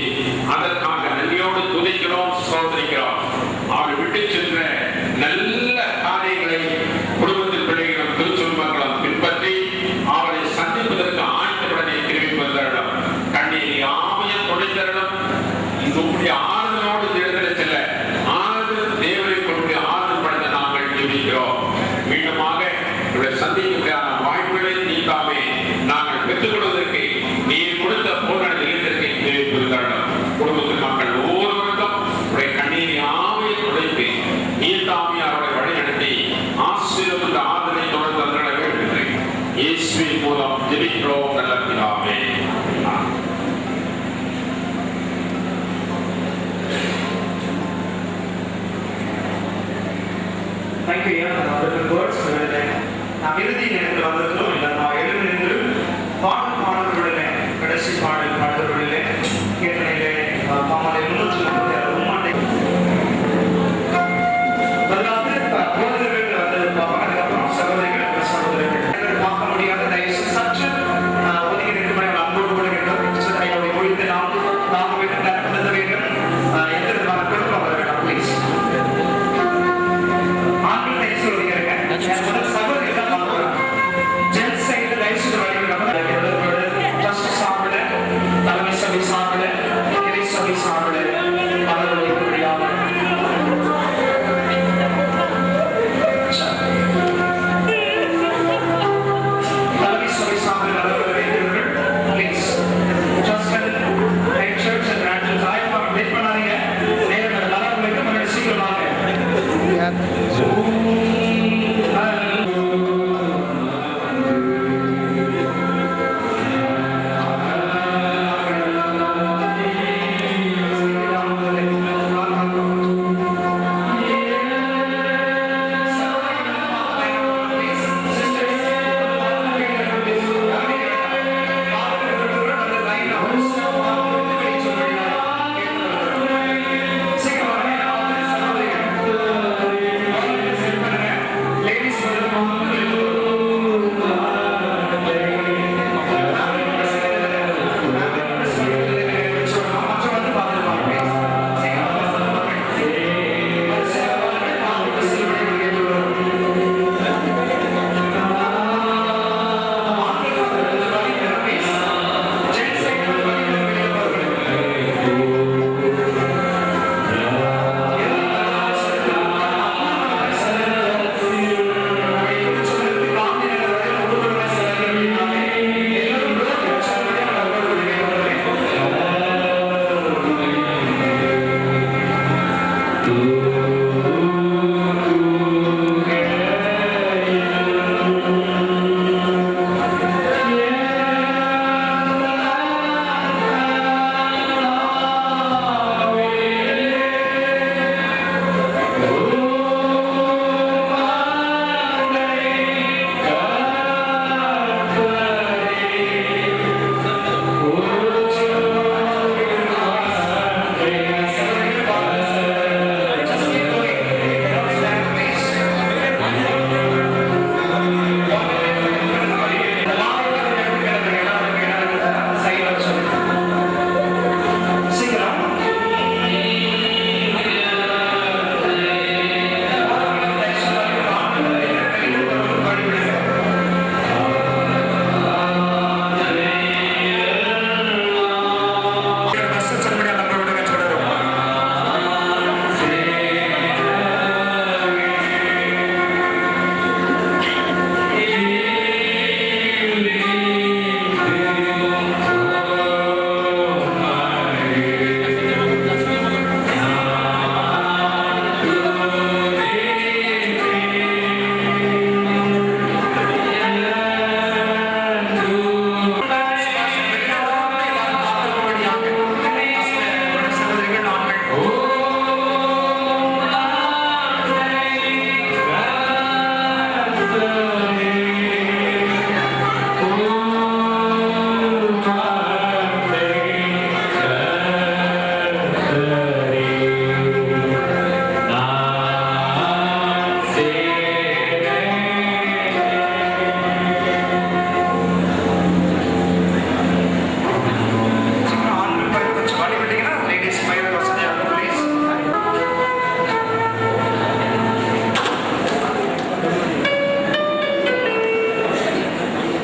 அதற்காக நன்றியோடு துதிக்கிறோம், சோதரிக்கிறோம். அவர் விட்டு சென்ற நல்ல காரியங்களை குடும்பத்தில் பிள்ளைகளும் திருச்சொல் மக்களும் பின்பற்றி அவரை சந்திப்பதற்கு ஆயத்தப்படனை தெரிவிப்பதற்கும் கண்ணீர் யாவையும் துடைத்தரணும். உங்களுடைய ஆறுதலோடு தேர்தலை செல்ல ஆறுதல் தேவரை கொண்டு ஆறுதல் படுத்த நாங்கள் ஜெபிக்கிறோம். மீண்டுமாக சந்திக்கான வாய்ப்புகளை நீக்காமே நாங்கள் பெற்றுக்கொள்வதற்கு நீர் கொடுத்த பூரண நிலையத்திற்கு தெரிவிப்பதற்கும் குடும்பத்தில் மக்கள் ஒவ்வொருவருக்கும் உடைய கண்ணீர் யாவையும் துடைத்து நீர் தாமே அவரை வழிநடத்தி ஆசீர்வதித்த ஆறுதலை தொடர்ந்து தந்திட வேண்டும். இயேசுவின் மூலம் ஜெபிக்கிறோம் நல்ல பிதாவே. Thank you, yeah, wonderful words. நாம் இறுதி நேரத்தில் வந்திருக்கிறோம். இல்லை, நான் எழுதி நின்று பாடல்களிலே கடைசி பாடல்களிலே கேட்டனிலே பாமலை 336 மாட்டை முதலாவது போதகர்கள் அதுக்கப்புறம் சகோதரிகள் பார்க்க முடியாத தயவு சற்று ஒதுக்கி நிற்கும் அன்போடு கூட வேண்டும். என்னுடைய மொழித்தை நாம் வேண்டும் நடத்த வேண்டும். எந்த விதமான குழப்பம் வர வேண்டாம் ப்ளீஸ். ஆண்கள் சொல்லுங்க சகோதரிகள் தான் பார்க்கலாம். Gents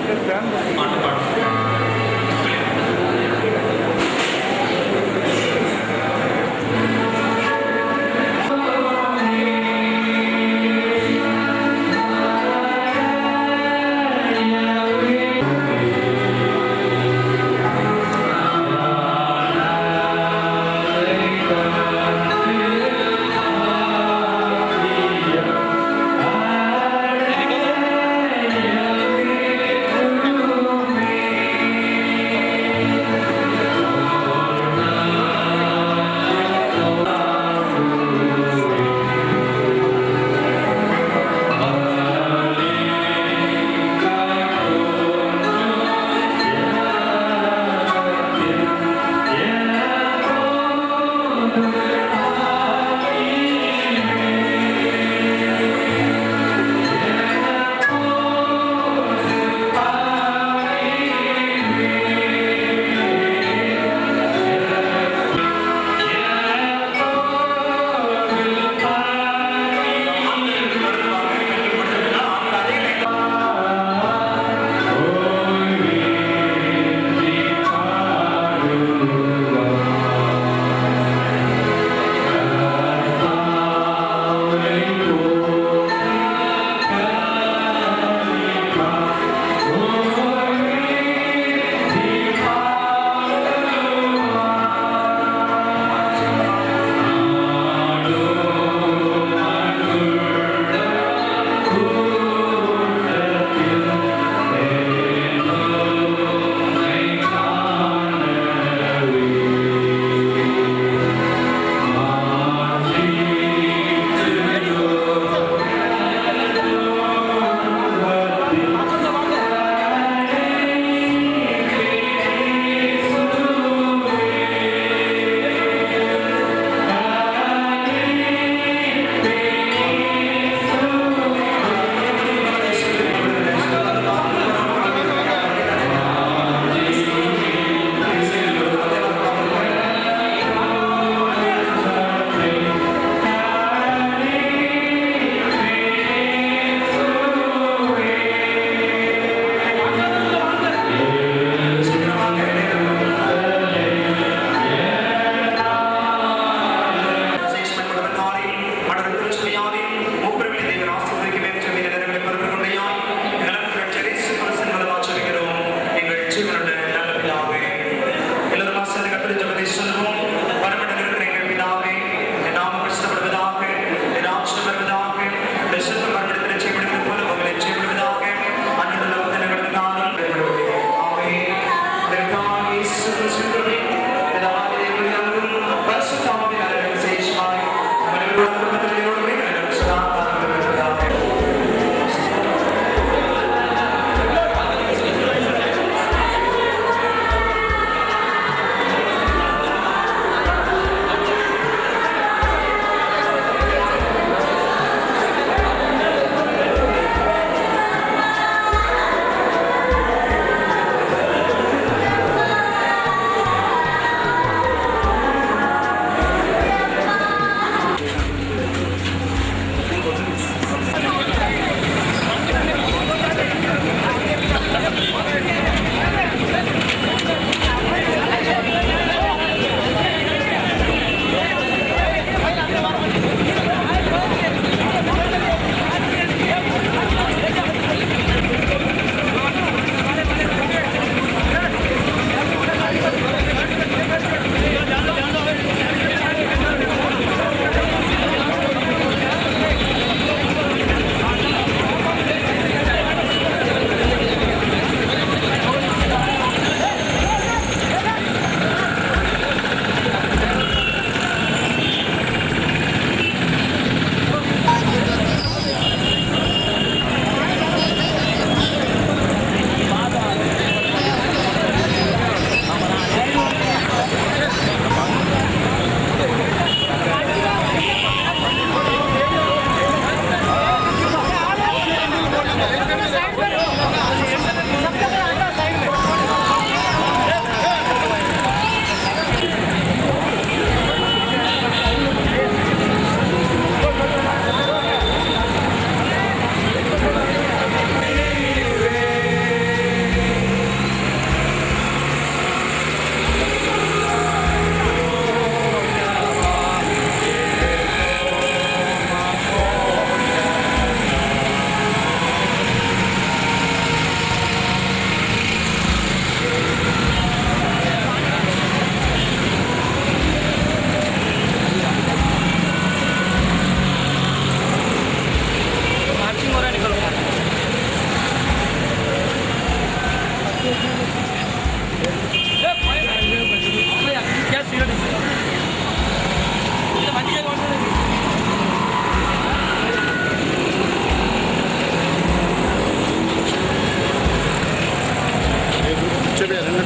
Amen.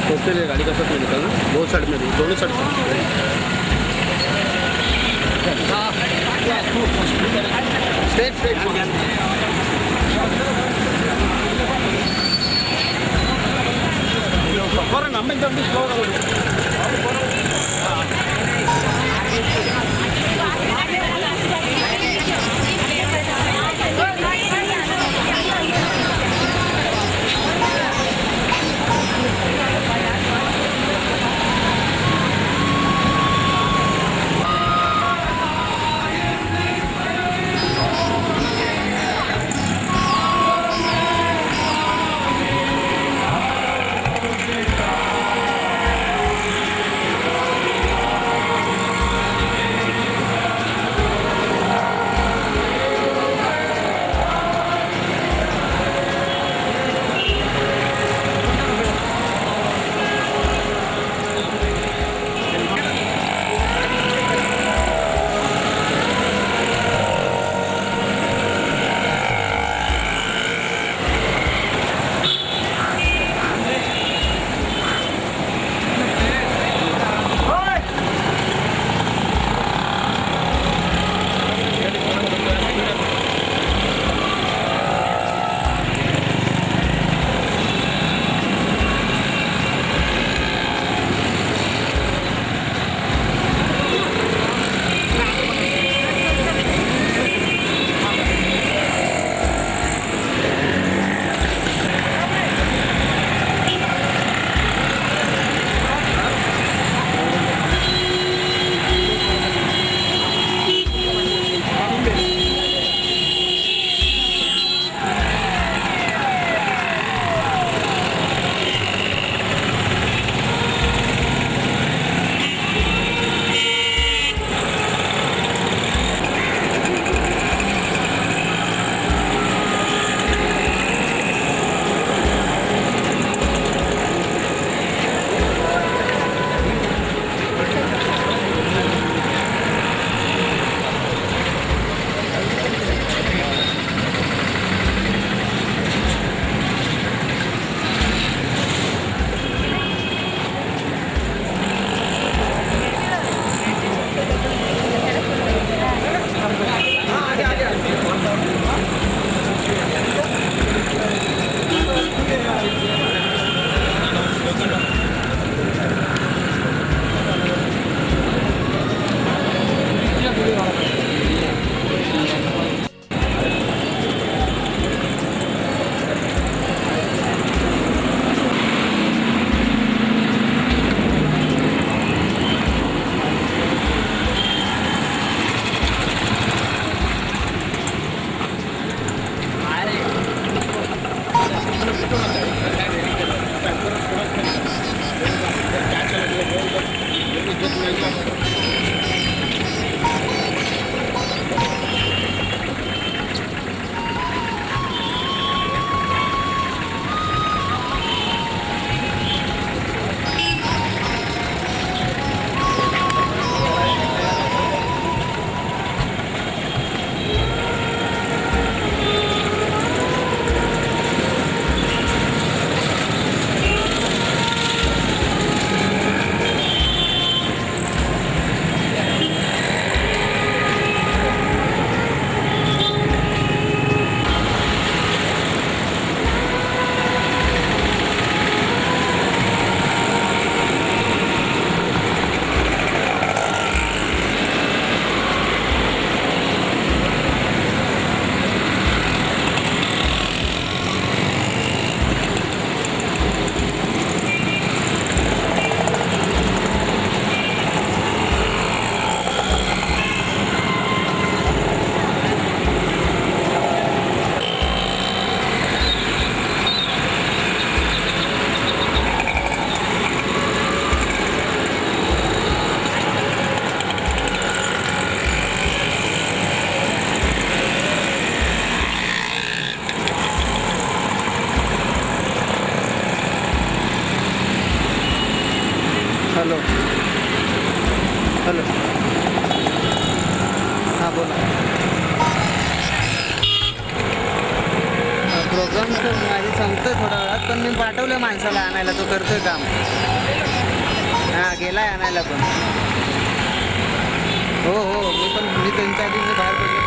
सोचते थे गाड़ी का साथ में निकलना, बहुत साइड में दोनों साइड स्ट्रेट स्ट्रेट நம்ம இந்த வந்து ஸ்லோவாக हेलो हेलो हाँ बोला प्रोग्राम माझी सांगतोय थोड्या वेळात, पण मी पाठवलं माणसाला आणायला, तो करतोय काम. हां, गेलाय आणायला पण. हो हो, मी त्यांच्या आधी बाहेर पडलो.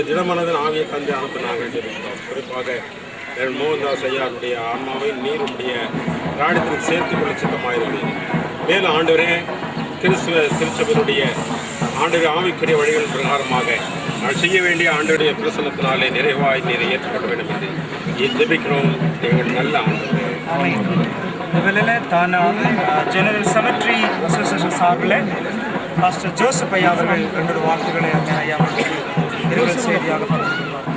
திடமனதின் ஆவியை தந்து அனுப்ப நாங்கள் ஜெபிக்கிறோம். குறிப்பாக மோகன்தாஸ் ஐயாருடைய ஆன்மாவை நீர் உடைய ராணியத்தில் சேர்த்துக் கொள்ள சித்தமாயிருந்தேன். மேலும் ஆண்டவரே, கிறிஸ்துவ திருச்சபையினுடைய ஆண்டவர் ஆவிக்குரிய வழிகள் பிரகாரமாக நான் செய்ய வேண்டிய ஆண்டவருடைய பிரசனத்தினாலே நிறைவாய் நீரை ஏற்றுக்கொள்ள வேண்டும் என்று ஜெபிக்கிறோம். எங்கள் நல்ல ஆண்டவரே. இந்த வேளையில் தான் ஜெனரல் செமெட்ரி அசோசியேஷன் சார்பில் பாஸ்டர் ஜோசப் ஐயா அவர்கள் என்னோட வார்த்தைகளை ஐயா அவர்களுக்கு செய்தியாக பகிர்ந்துள்ளார்.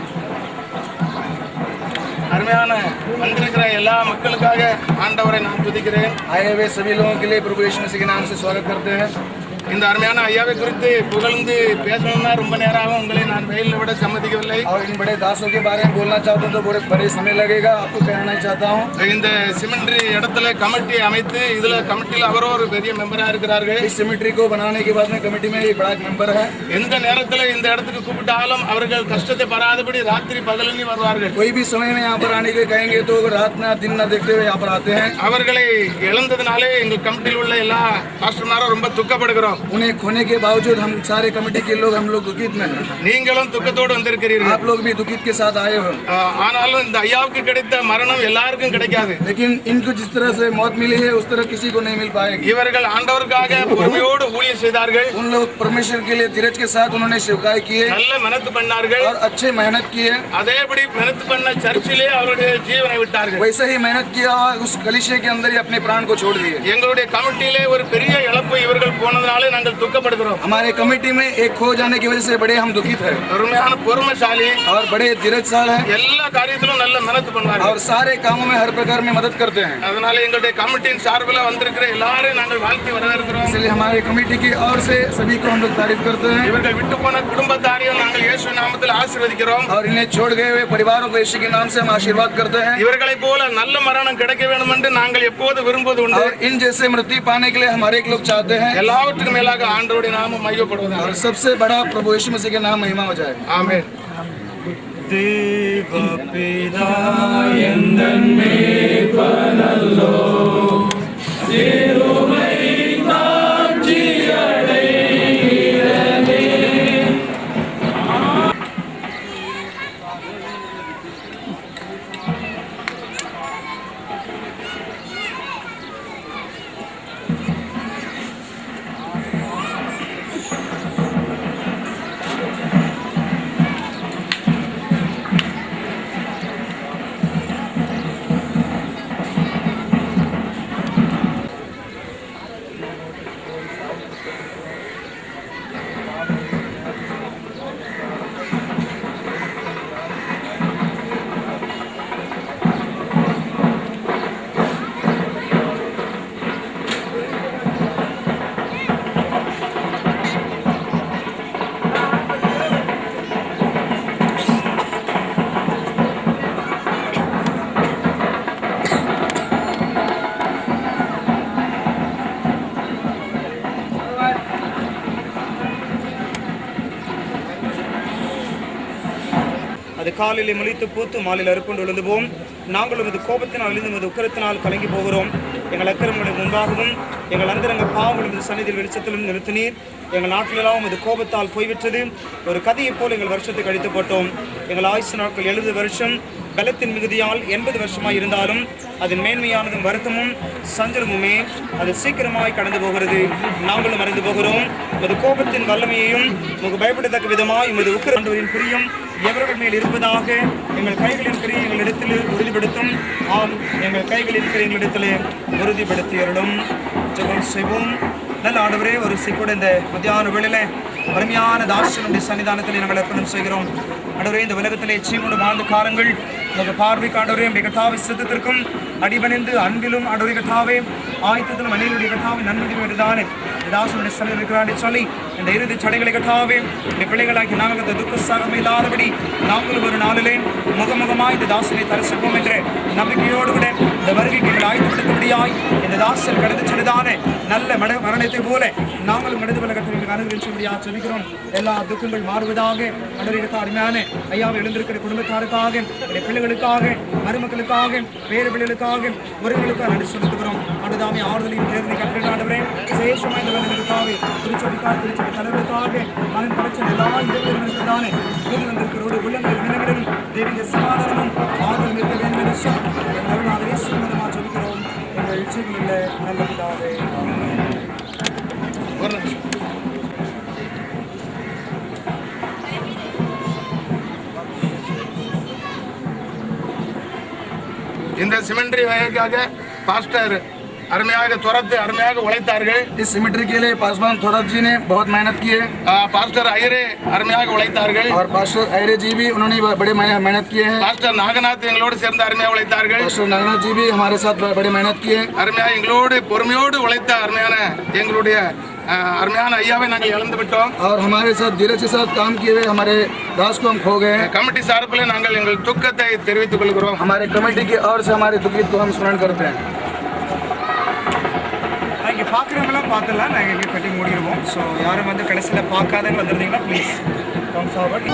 அருமையான வந்திருக்கிற எல்லா மக்களுக்காக ஆண்டவரை நான் துதிக்கிறேன். आए हुए सभी लोगों के लिए प्रभु यीशु मसीह के नाम से स्वागत करते हैं. இந்த அருமையான ஐயாவை குறித்து புகழ்ந்து பேசணும்னா ரொம்ப நேரம் ஆகும். உங்களை நான் வெயிலில் விட சம்மதிக்கவில்லை. और इन बड़े दासों के बारे में बोलना चाहता हूँ तो बड़े समय लगेगा. आपको कहना नहीं चाहता हूँ. இந்த சிமெண்ட்ரி இடத்துல கமிட்டி அமைத்து இதுல கமிட்டியில் அவரோ ஒரு பெரிய மெம்பரா இருக்கிறார்கள். इस सिमेट्री को बनाने के बाद में कमेटी में एक बड़ा मेंबर है. எந்த நேரத்தில் இந்த இடத்துக்கு கூப்பிட்டாலும் அவர்கள் கஷ்டத்தை பராதபடி ராத்திரி பகலனி வருவார்கள். कोई भी समय में यहाँ पर आने के कहेंगे तो रात ना दिन ना देखते हुए यहाँ पर आते हैं. அவர்களை இழந்ததுனாலே எங்கள் கமிட்டியில் உள்ள எல்லா பாஸ்டர்மாரும் ரொம்ப துக்கப்படுகிறோம். उन्हें खोने के बावजूद हम सारे कमेटी के लोग हम लोग दुखित में हैं. நீங்களும் துக்கத்தோடு வந்திருக்கிறீர்கள். आप लोग भी दुखित के साथ आए हो. ஆனாலும் இந்த ஐயாவுக்கு கிடைத்த மரணம் எல்லாருக்கும் கிடைக்காது. लेकिन इनको जिस तरह से मौत मिली है उस तरह किसी को नहीं मिल पाएगी. இவர்கள் ஆண்டவருக்காக பொறுமையோடு ஊழியம் செய்தார்கள். उन लोग परमेश्वर के लिए धीरज के साथ उन्होंने सेवकाई किए நல்ல மெனத்து பண்ணார்கள். और अच्छे मेहनत किए. அதேபடி மெனத்து பண்ண சர்ச்சிலே அவருடைய ஜீவனை விட்டார்கள். वैसे ही मेहनत किया और उस कलीसिया के अंदर ही अपने प्राण को छोड़ दिए. எங்களுடைய கமிட்டியிலே ஒரு பெரிய இழப்பு இவர்கள் போனதாலே நாங்கள் துக்கப்படுகிறோம். हमारे कमेटी में एक खो जाने की वजह से बड़े हम दुखित हैं. அருமையான பொறுமைசாலி और बड़े धीरजशाल हैं. எல்லா காரியத்திலும் நல்ல மெனத்து பண்ணார்கள். और सारे कामों में हर प्रकार में मदद करते हैं. அதனால எங்களுடைய கமிட்டியின் சார்பில் வந்திருக்கிற எல்லாரையும் நாங்கள் வாழ்த்தி வரவேற்கிறோம். इसलिए हमारे कमेटी की ओर से सभी को हम लोग तारीफ करते हैं. இவர்கள் விட்டு போன குடும்பத்தாரையும் நாங்கள் இயேசு நாமத்தில் ஆசீர்வதிக்கிறோம். और इन्हें छोड़ गए हुए परिवारों को यीशु के नाम से हम आशीर्वाद करते हैं. இவர்களை போல நல்ல மரணம் கிடைக்க வேண்டும் என்று நாங்கள் எப்போது விரும்புவது உண்டு. और इन जैसे मृत्यु पाने के लिए हम हर एक लोग चाहते हैं. எல்லாவற்றுக்கும் மேலாக ஆண்டவருடைய நாமம் மையப்படுவதாக. और सबसे बड़ा प्रभु यीशु मसीह के नाम महिमा हो जाए. ஆமென். தேவ பிதா எந்தன் மேய்ப்பனல்லோ சிறுமை தாட்சி அடைகிறதே. காலையிலே முளைத்து பூத்து மாலையில் அறுப்புண்டு விழுந்துவோம். நாங்களும் இது கோபத்தினால் அழிந்து உக்கரத்தினால் கலங்கி போகிறோம். எங்கள் அக்கிரமங்களுக்கு முன்பாகவும் எங்கள் அந்தரங்க பாவங்களும் சன்னிதியில் வெளிச்சத்திலும் நிறுத்தினீர். எங்கள் நாட்டிலெல்லாம் இது கோபத்தால் போய்விட்டது. ஒரு கதையைப் போல் எங்கள் வருஷத்தை கழித்து போட்டோம். எங்கள் ஆயுசு நாட்கள் 70 வருஷம். பலத்தின் மிகுதியால் 80 வருஷமாய் இருந்தாலும் அதன் மேன்மையானதும் வருத்தமும் சஞ்சலமுமே அது சீக்கிரமாய் கடந்து போகிறது. நாங்களும் அறிந்து போகிறோம். உமது கோபத்தின் வல்லமையையும் உமக்கு பயப்படத்தக்க விதமாய் உமது உக்கிரவரின் பிரியம் எவர்கள் மேல் இருப்பதாக எங்கள் கைகளின் கிரியை எங்களிடத்தில் உறுதிப்படுத்தும். ஆம், எங்கள் கைகளின் கிரியை எங்களிடத்தில் உறுதிப்படுத்தியருளும். ஜெபம் செய்வோம். நல்ல ஆண்டவரே, ஒரு கூட இந்த மத்தியான வேளையில அருமையான தாசனுடைய சன்னிதானத்தில் நாங்கள் அர்ப்பணம் செய்கிறோம். ஆண்டவரே, இந்த உலகத்திலே ஜீவனோடு வாழ்ந்த காலங்கள் உங்கள் பார்வைக்கு ஆண்டவரே நம்முடைய கர்த்தாவை சித்தத்திற்கும் அடிபணிந்து அன்பிலும் ஆண்டவரே கர்த்தாவே ஆயத்தத்திலும் அணியிலுடைய கர்த்தாவை நன்மையும் என்றுதானே தாசனுடைய சன்னிதியில் இருக்கிறான்னு சொல்லி இந்த இறுதி சடைகளை கர்த்தாவே இந்த பிள்ளைகளாக்கி நாங்கள் இந்த துக்கசாகமே இல்லாதபடி நாங்களும் ஒரு நாளிலே முகமுகமாய் இந்த தாசனை தரிசிப்போம் என்ற நம்பிக்கையோடு விட இந்த வருகைக்கு எங்கள் ஆயத்தப்படுத்தபடியாய் இந்த தாசன் கடந்து சென்றதானே நல்ல மரணத்தை போல நாங்களும் மனித உலகத்தில் அனுபவிச்சபடியாக சொல்லிக்கிறோம். எல்லா துக்கங்கள் மாறுவதாக அனுபவித்த அருமையான ஐயாவை எழுந்திருக்கிற குடும்பத்தாருக்காக பிள்ளைகளுக்காக மருமக்களுக்காக பேர பிள்ளைகளுக்காக உறவுகளுக்காக நன்றி செலுத்துகிறோம். அனுதாமே ஆறுதலையும் தேர்தலை கற்றுக்காண்டவரே சேஷமாக இந்த வருடங்களுக்காக திருச்சொடிக்காக திருச்சொடி தலைவருக்காக அதன் பிரச்சனை எல்லா இடங்களிலும்தானே வந்திருக்கிறோடு உள்ளங்கள் நிலங்களிலும் தேவிய சமாதானமும் ஆறுதல் இருக்க வேண்டும் என்று சொல்லி சுமதமாக சொல்கிறோம். எங்கள் ஜீவனில் நல்ல பிதாவே. இந்த சிமெண்ட்ரி வகைக்காக பாஸ்டர் अरमियाग थोरत अरमियाग उड़ाइतारगे इस सिमेट्री के लिए पासवान थोरत जी ने बहुत मेहनत की है। पास्टर आयरे अरमियाग उड़ाइतारगे और पास्टर आयरे जी भी उन्होंने बड़े मेहनत किए हैं। पास्टर नागनाथ इंग्लोड சேர்ந்த अरमियाग उड़ाइतारगे पास्टर नागनाथ जी भी हमारे साथ बड़े मेहनत किए हैं। अरमियाग इंग्लोड பொறுமையோடு உழைத்த अरमियाன எங்களுடைய अरमियान ஐயாவை நாங்கள் இழந்து விட்டோம் और हमारे साथ धीरज के साथ काम किए हुए हमारे दास को हम खो गए हैं। कमेटी சார்பில் நாங்கள் எங்கள் துக்கத்தை தெரிவித்துக் கொள்கிறோம்। हमारे कमेटी की ओर से हमारे दुख को हम स्मरण करते हैं। இங்கே பார்க்குறவங்களாம் பார்த்துலாம் நாங்கள் இங்கே கட்டி முடிடுவோம். ஸோ யாரும் வந்து கடைசியில் பார்க்காதவங்க வந்துருந்தீங்கன்னா ப்ளீஸ் கம் ஃபார்வர்ட்.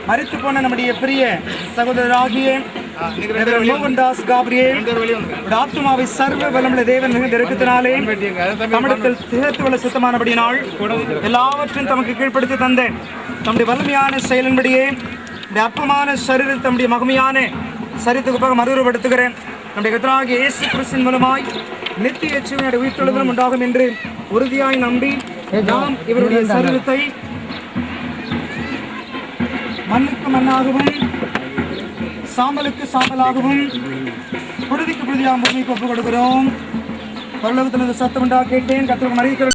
மரித்து போன நம்முடைய பிரிய சகோதரராகிய மோகன்தாஸ் காப்ரியேல் ஆத்மாவை சர்வ வல்லமுள்ள தேவன் மிகுந்த இரக்கத்தினாலே தமிழத்தில் திகழ்த்துவள்ள சுத்தமானபடியினால் எல்லாவற்றையும் தமக்கு கீழ்ப்படுத்தி தந்த தம்முடைய வலிமையான செயலின்படியே இந்த அற்பமான சரீரத்தை தம்முடைய மகிமையான சரித்துக்கு மறுபடுத்துகிறேன். நம்முடைய கர்த்தராகிய இயேசு கிறிஸ்துவின் மூலமாய் நித்திய ஜீவனுடைய உயிர்த்தெழுதலும் உண்டாகும் என்று உறுதியாய் நம்பி நாம் இவருடைய சரீரத்தை மண்ணுக்கு மண்ணாகவும் சாம்பலுக்கு சாம்பலாகவும் புழுதிக்கு புழுதியாகவும் பூமிக்கு ஒப்புக் கொடுக்கிறோம். பரலோகத்தில் சத்தம் உண்டா கேட்டேன் கர்த்தருக்கு மரியாதை